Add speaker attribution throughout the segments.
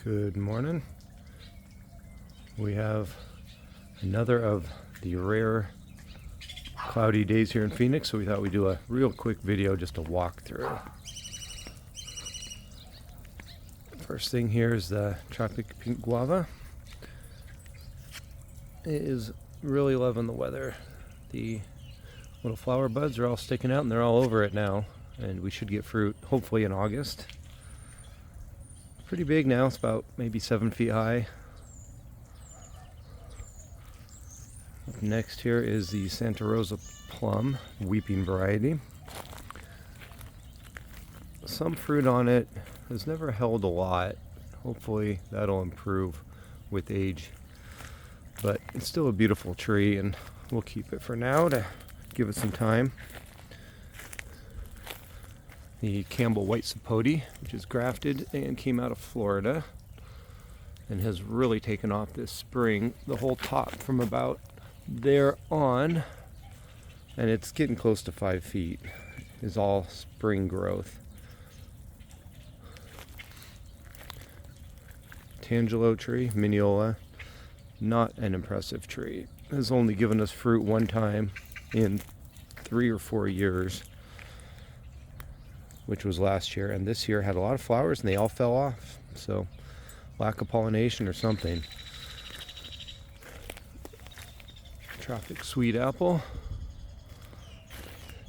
Speaker 1: Good morning. We have another of the rare cloudy days here in Phoenix, so we thought we'd do a real quick video just to walk through. First thing here is the tropic pink guava. It is really loving the weather. The little flower buds are all sticking out and they're all over it now, and we should get fruit hopefully in August. Pretty big now, it's about maybe 7 feet high. Up next here is the Santa Rosa plum, weeping variety. Some fruit on it has never held a lot. Hopefully that'll improve with age. But it's still a beautiful tree, and we'll keep it for now to give it some time. The Campbell White Sapote, which is grafted and came out of Florida and has really taken off this spring. The whole top from about there on, and it's getting close to 5 feet, is all spring growth. Tangelo tree, Mineola, not an impressive tree. Has only given us fruit one time in 3 or 4 years, which was last year, and this year had a lot of flowers and they all fell off, so lack of pollination or something. Tropic sweet apple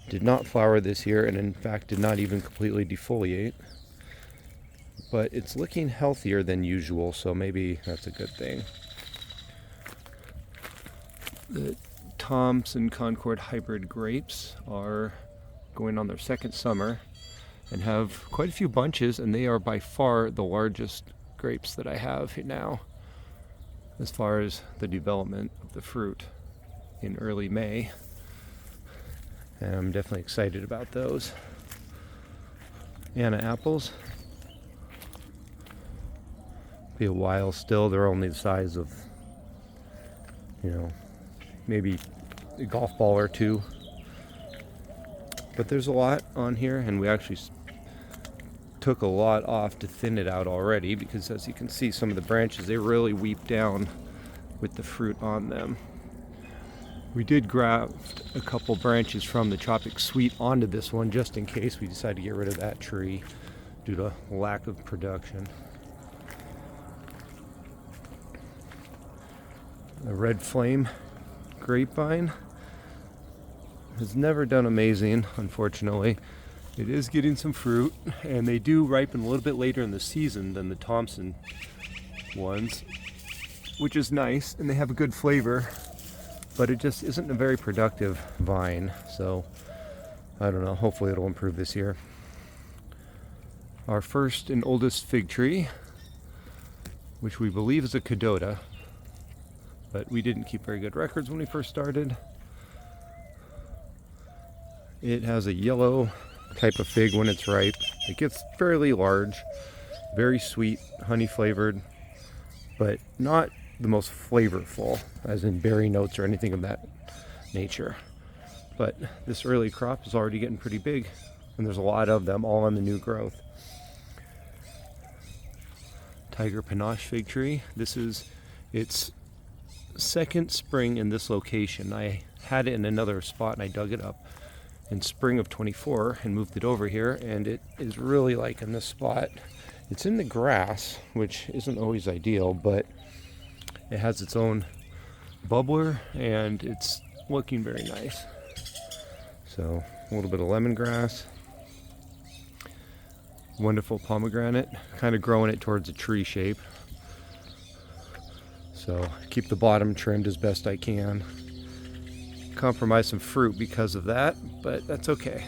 Speaker 1: did not flower this year, and in fact did not even completely defoliate, but it's looking healthier than usual, so maybe that's a good thing. The Thompson Concord hybrid grapes are going on their second summer and have quite a few bunches, and they are by far the largest grapes that I have now as far as the development of the fruit in early May, and I'm definitely excited about those. Anna apples, be a while still. They're only the size of, maybe a golf ball or two, but there's a lot on here, and we actually took a lot off to thin it out already, because as you can see, some of the branches, they really weep down with the fruit on them. We did graft a couple branches from the Tropic Sweet onto this one just in case we decide to get rid of that tree due to lack of production. The Red Flame grapevine has never done amazing, unfortunately. It is getting some fruit, and they do ripen a little bit later in the season than the Thompson ones, which is nice, and they have a good flavor, but it just isn't a very productive vine, so I don't know, hopefully it'll improve this year. Our first and oldest fig tree, which we believe is a Cadota, but we didn't keep very good records when we first started. It has a yellow type of fig when it's ripe. It gets fairly large, very sweet, honey flavored, but not the most flavorful, as in berry notes or anything of that nature. But this early crop is already getting pretty big, and there's a lot of them all on the new growth. Tiger Panache fig tree. This is its second spring in this location. I had it in another spot and I dug it up in spring of 24 and moved it over here, and it is really liking this spot. It's in the grass, which isn't always ideal, but it has its own bubbler and it's looking very nice. So a little bit of lemongrass, wonderful pomegranate, kind of growing it towards a tree shape, so keep the bottom trimmed as best I can. Compromise some fruit because of that, but that's okay.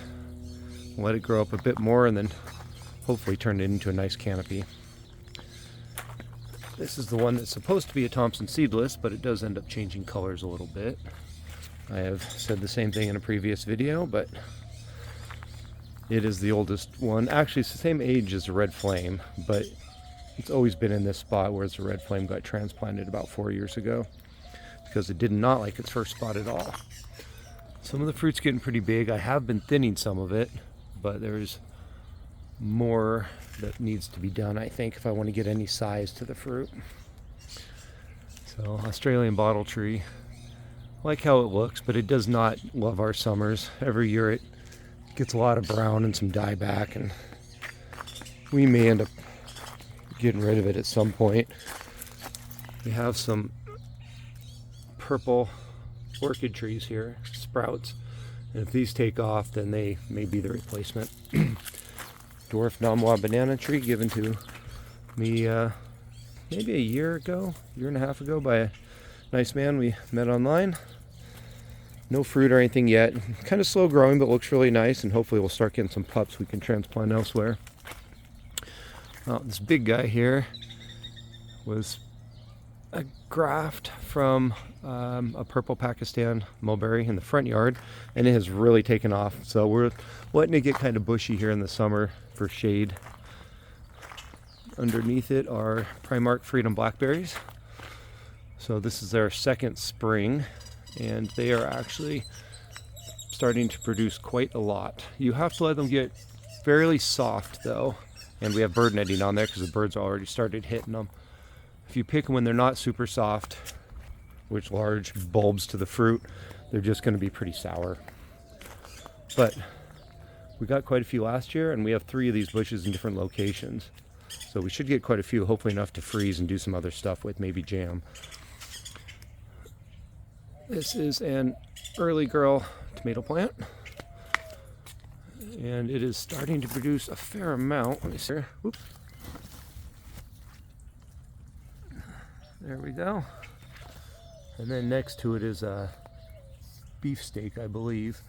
Speaker 1: Let it grow up a bit more and then hopefully turn it into a nice canopy. This is the one that's supposed to be a Thompson seedless, but it does end up changing colors a little bit. I have said the same thing in a previous video, but it is the oldest one. Actually, it's the same age as the Red Flame, but it's always been in this spot, whereas the Red Flame got transplanted about 4 years ago because it did not like its first spot at all. Some of the fruit's getting pretty big. I have been thinning some of it, but there's more that needs to be done, I think, if I want to get any size to the fruit. So Australian bottle tree, I like how it looks, but it does not love our summers. Every year it gets a lot of brown and some dieback, and we may end up getting rid of it at some point. We have some purple orchid trees here, sprouts, and if these take off, then they may be the replacement. Dwarf Namwa banana tree given to me maybe a year and a half ago by a nice man we met online. No fruit or anything yet. Kind of slow growing, but looks really nice, and hopefully we'll start getting some pups we can transplant elsewhere. This big guy here was a graft from a purple Pakistan mulberry in the front yard, and it has really taken off. So we're letting it get kind of bushy here in the summer for shade. Underneath it are Primark Freedom blackberries. So this is their second spring, and they are actually starting to produce quite a lot. You have to let them get fairly soft though, and we have bird netting on there because the birds already started hitting them. If you pick them when they're not super soft, which large bulbs to the fruit, they're just going to be pretty sour. But we got quite a few last year, and we have 3 of these bushes in different locations. So we should get quite a few, hopefully enough to freeze and do some other stuff with, maybe jam. This is an early girl tomato plant, and it is starting to produce a fair amount. Let me see. Oops. There we go. And then next to it is a beefsteak, I believe,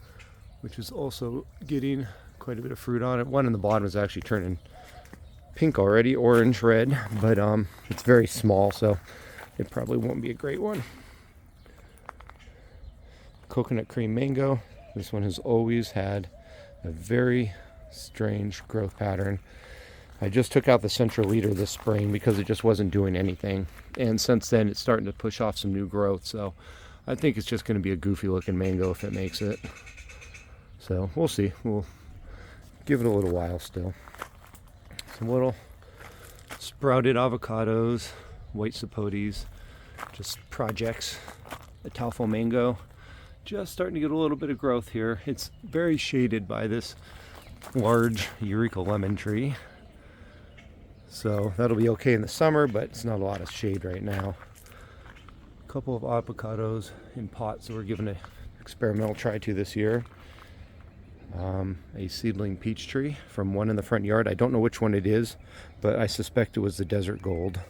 Speaker 1: which is also getting quite a bit of fruit on it. One in the bottom is actually turning pink already, orange, red, but it's very small, so it probably won't be a great one. Coconut cream mango. This one has always had a very strange growth pattern. I just took out the central leader this spring because it just wasn't doing anything, and since then it's starting to push off some new growth, so I think it's just going to be a goofy looking mango if it makes it. So we'll see. We'll give it a little while still. Some little sprouted avocados, white sapotes, just projects. A Taufel mango, just starting to get a little bit of growth here. It's very shaded by this large Eureka Lemon tree, so that'll be okay in the summer, but it's not a lot of shade right now. A couple of avocados in pots that we're giving an experimental try to this year. A seedling peach tree from one in the front yard. I don't know which one it is, but I suspect it was the Desert Gold.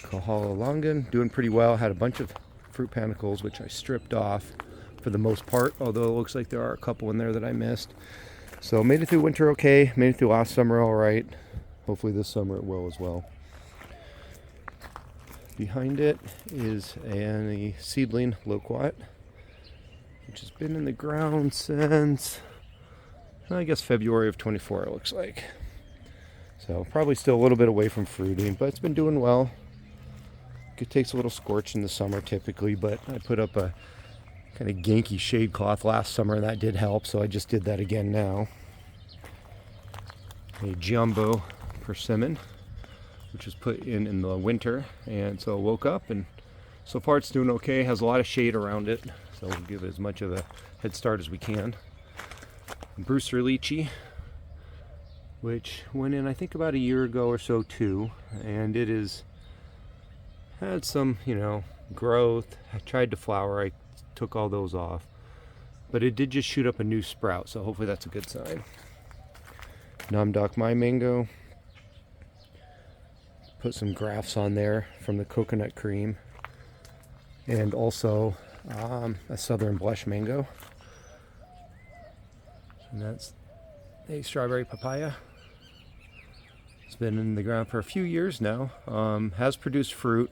Speaker 1: Kohala longan doing pretty well. Had a bunch of fruit panicles, which I stripped off for the most part, although it looks like there are a couple in there that I missed. So made it through winter okay, made it through last summer all right. Hopefully this summer it will as well. Behind it is a seedling loquat, which has been in the ground since, I guess, February of 24, it looks like. So probably still a little bit away from fruiting, but it's been doing well. It takes a little scorch in the summer typically, but I put up a kind of ganky shade cloth last summer and that did help, so I just did that again now. A jumbo persimmon, which was put in the winter, and so I woke up, and so far it's doing okay. Has a lot of shade around it, so we'll give it as much of a head start as we can. Brewster lychee, which went in I think about a year ago or so too, and it is had some, growth. I tried to flower. I took all those off, but it did just shoot up a new sprout, so hopefully that's a good sign. Namdok Mai mango. Put some grafts on there from the coconut cream, and also a southern blush mango, and that's a strawberry papaya. It's been in the ground for a few years now. Has produced fruit,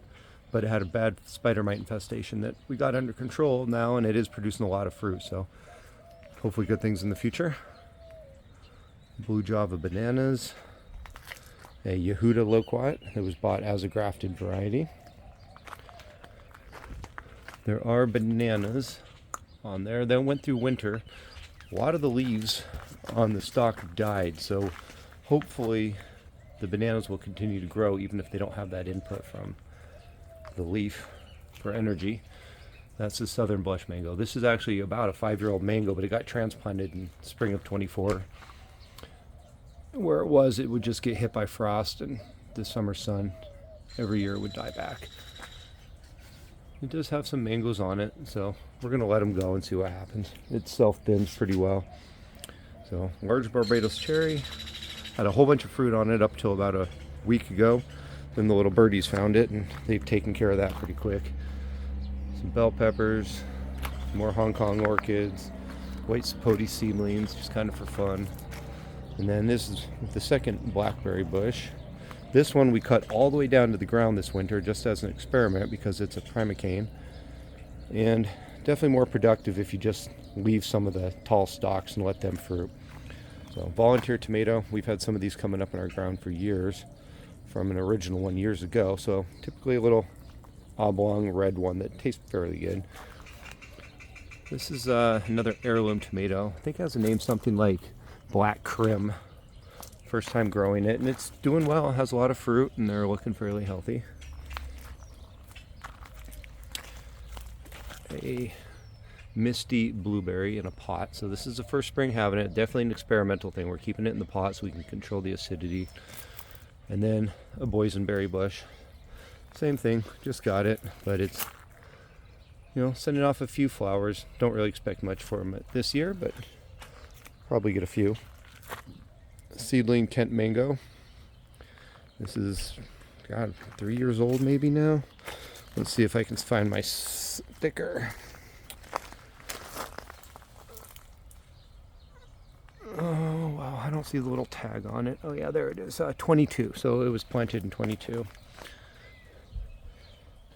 Speaker 1: but it had a bad spider mite infestation that we got under control now, and it is producing a lot of fruit, so hopefully good things in the future. Blue Java bananas. A Yehuda loquat that was bought as a grafted variety. There are bananas on there that went through winter. a lot of the leaves on the stalk have died, so hopefully the bananas will continue to grow even if they don't have that input from the leaf for energy. That's the southern blush mango. This is actually about a 5-year-old mango, but it got transplanted in spring of 24. Where it was, it would just get hit by frost and the summer sun. Every year it would die back. It does have some mangoes on it, so we're going to let them go and see what happens. It self-bends pretty well. So, large Barbados cherry. Had a whole bunch of fruit on it up till about a week ago. Then the little birdies found it, and they've taken care of that pretty quick. Some bell peppers, more Hong Kong orchids, white sapote seedlings, just kind of for fun. And then this is the second blackberry bush. This one we cut all the way down to the ground this winter just as an experiment because it's a primocane. And definitely more productive if you just leave some of the tall stalks and let them fruit. So volunteer tomato, we've had some of these coming up in our ground for years from an original one years ago. So typically a little oblong red one that tastes fairly good. This is another heirloom tomato. I think it has a name something like Black Crim. First time growing it, and it's doing well. It has a lot of fruit and they're looking fairly healthy. A misty blueberry in a pot. So this is the first spring having it. Definitely an experimental thing. We're keeping it in the pot so we can control the acidity. And then a boysenberry bush. Same thing, just got it, but it's, sending off a few flowers. Don't really expect much for them this year, but probably get a few. Seedling Kent mango. This is, 3 years old maybe now. Let's see if I can find my sticker. Oh, wow, I don't see the little tag on it. Oh, yeah, there it is. 22. So it was planted in 22.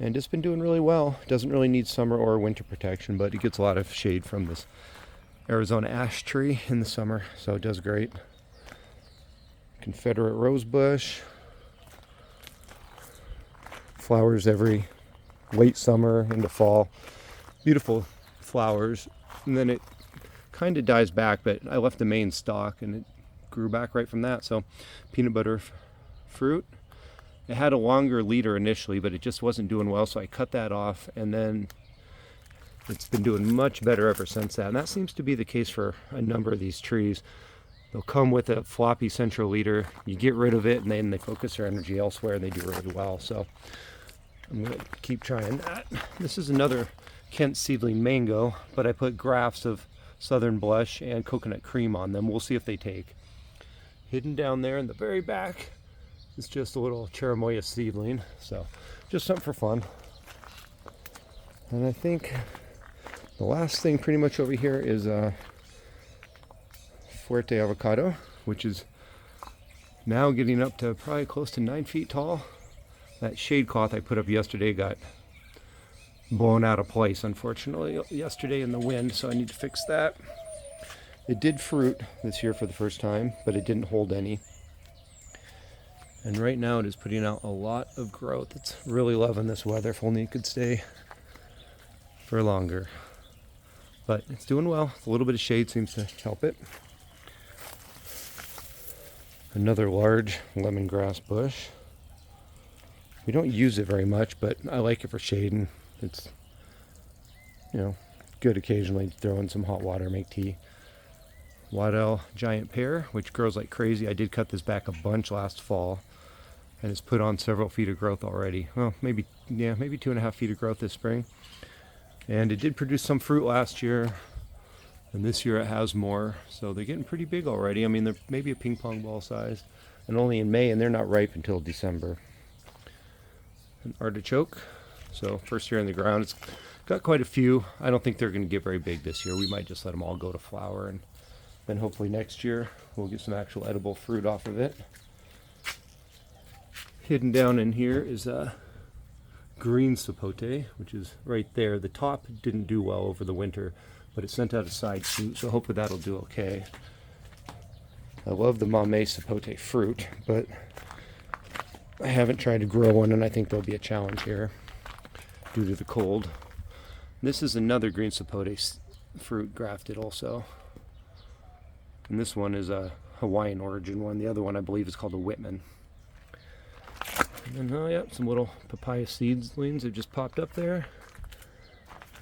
Speaker 1: And it's been doing really well. Doesn't really need summer or winter protection, but it gets a lot of shade from this Arizona ash tree in the summer, so it does great. Confederate rosebush. Flowers every late summer into fall. Beautiful flowers. And then it kind of dies back, but I left the main stalk and it grew back right from that. So peanut butter fruit. It had a longer leader initially, but it just wasn't doing well, so I cut that off, and then it's been doing much better ever since that. And that seems to be the case for a number of these trees. They'll come with a floppy central leader. You get rid of it, and then they focus their energy elsewhere, and they do really well. So I'm going to keep trying that. This is another Kent seedling mango, but I put grafts of southern blush and coconut cream on them. We'll see if they take. Hidden down there in the very back is just a little cherimoya seedling. So just something for fun. And I think the last thing pretty much over here is Fuerte avocado, which is now getting up to probably close to 9 feet tall. That shade cloth I put up yesterday got blown out of place, unfortunately, yesterday in the wind, so I need to fix that. It did fruit this year for the first time, but it didn't hold any. And right now it is putting out a lot of growth. It's really loving this weather. If only it could stay for longer. But it's doing well. A little bit of shade seems to help it. Another large lemongrass bush. We don't use it very much, but I like it for shading. It's, good occasionally to throw in some hot water, make tea. Waddell giant pear, which grows like crazy. I did cut this back a bunch last fall, and it's put on several feet of growth already. Well, maybe 2.5 feet of growth this spring. And it did produce some fruit last year, and this year it has more. So they're getting pretty big already. I mean, they're maybe a ping pong ball size, and only in May, and they're not ripe until December. An artichoke. So first year in the ground. It's got quite a few. I don't think they're going to get very big this year. We might just let them all go to flower, and then hopefully next year we'll get some actual edible fruit off of it. Hidden down in here is a green sapote, which is right there. The top didn't do well over the winter, but it sent out a side shoot, so hopefully that'll do okay. I love the Mame sapote fruit, but I haven't tried to grow one, and I think there'll be a challenge here due to the cold. This is another green sapote fruit grafted also. And this one is a Hawaiian origin one. The other one I believe is called a Whitman. And then, oh yeah, some little papaya seedlings have just popped up there.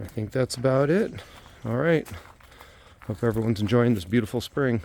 Speaker 1: I think that's about it. All right. Hope everyone's enjoying this beautiful spring.